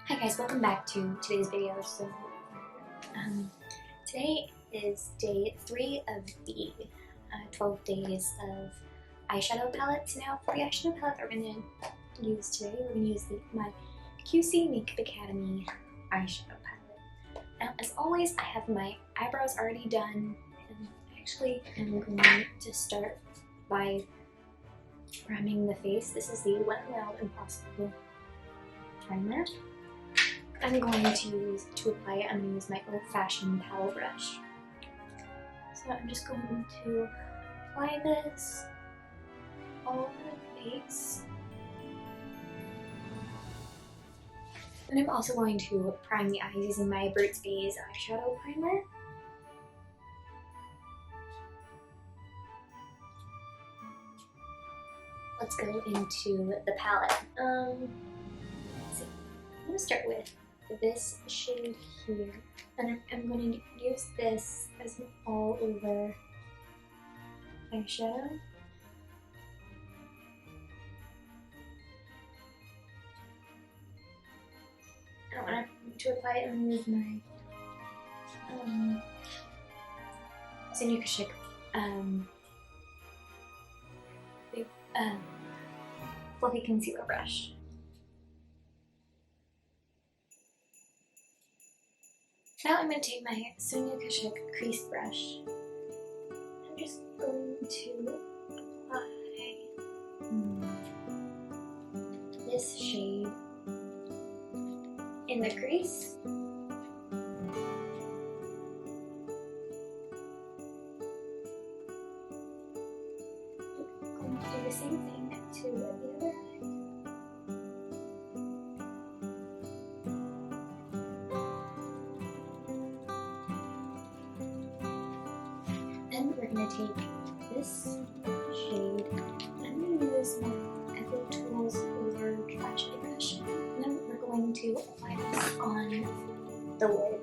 Hi guys, welcome back to today's video. Today is day 3 of the 12 days of eyeshadow palettes. Now for the eyeshadow palette we're going to use today, we're going to use my QC Makeup Academy eyeshadow palette. Now as always, I have my eyebrows already done, and actually I'm going to start by priming the face. This is the Wet n Wild Impossible primer. I'm going to apply it, I'm going to use my old-fashioned paddle brush. So I'm just going to apply this all over the face. And I'm also going to prime the eyes using my Burt's Bees eyeshadow primer. Let's go into the palette. Let's see. I'm going to start with this shade here, and I'm going to use this as an all-over eyeshadow. I want to apply it and remove my fluffy concealer brush. Now I'm going to take my Sonia Kashuk crease brush. I'm just going to apply this shade in the crease. I'm going to do the same thing to the other eye. Then we're going to take this shade and I'm going to use my Echo Tools or Tragedy brush. And then we're going to apply this on the lid.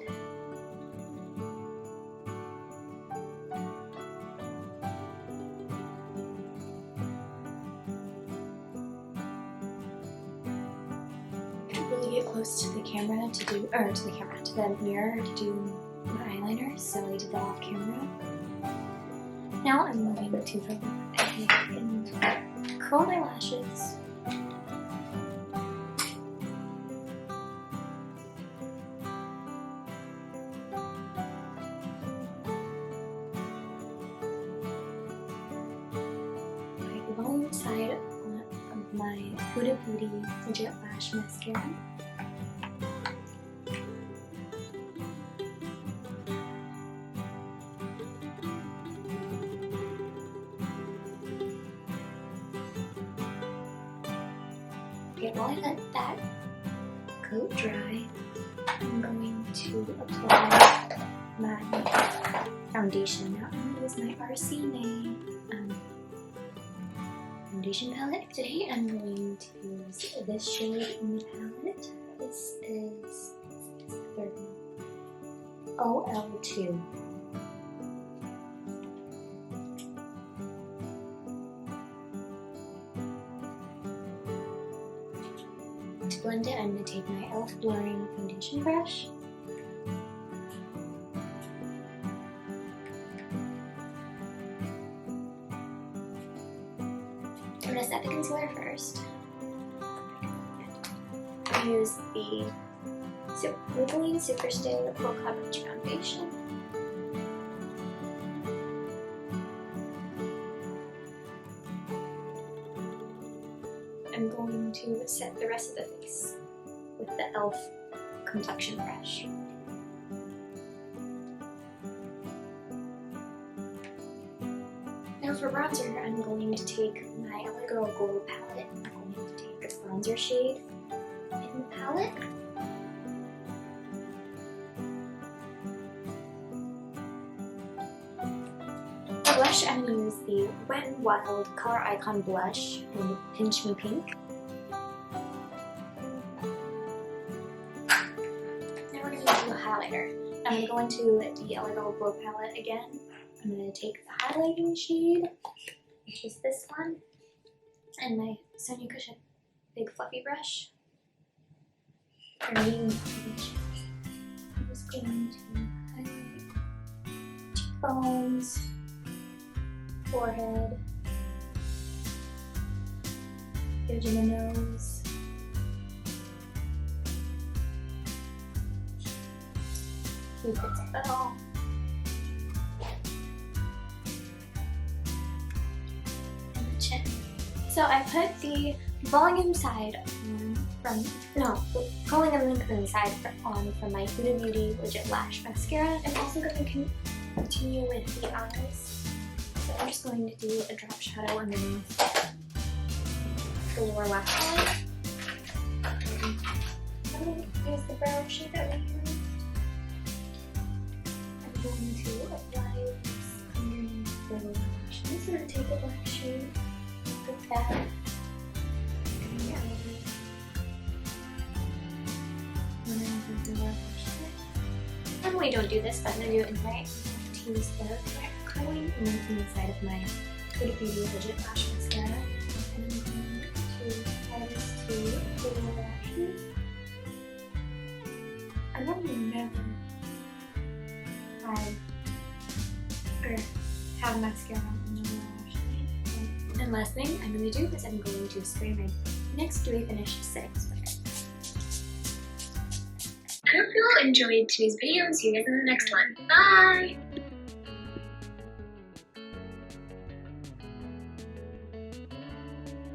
Really get close to the camera to do, to the mirror to do my eyeliner, so I did that off camera. Now I'm moving to the left and curl my lashes. My long side of my Huda Beauty Jet Lash Mascara. Okay, while I let that coat dry, I'm going to apply my foundation. Now I'm going to use my RC May foundation palette. Today I'm going to use this shade in the palette. This is the third one, OL2. To blend it, I'm going to take my e.l.f. blurring foundation brush. I'm going to set the concealer first. I use the Maybelline Superstay Full Coverage Foundation. I'm going to set the rest of the face with the e.l.f. complexion brush. Now for bronzer, I'm going to take my LA Girl Glow palette. I'm going to take a bronzer shade in the palette. For blush, I'm going to use the Wet n Wild Color Icon Blush in Pinch Me Pink. Now we're going to do a highlighter. I'm going to go into the LA Girl Glow palette again. I'm going to take the highlighting shade, which is this one, and my Sonia Kashuk big fluffy brush. I'm just going to highlight cheekbones, forehead, bridge in the nose, cupid's bow, and the chin. So I put the volume side on volume and lengthening side on from my Huda Beauty Legit Lash Mascara. I'm also going to continue with the eyes. So I'm just going to do a drop shadow underneath the lower lash line. I'm going to use the brown shade that we used. I'm going to apply this underneath the lower lash line. So I'm going to take a black shade like that. I normally don't do this, but I'm going to do it anyway. I'm going to use the correct curling and then inside of my Huda Beauty Legit Lash Mascara. And I'm going to apply this to the lower lashes. I normally never have mascara on the lower lash line. And last thing I'm going to do is I'm going to spray my next dewy finish 6 with it. I hope you all enjoyed today's video and see you guys in the next one. Bye!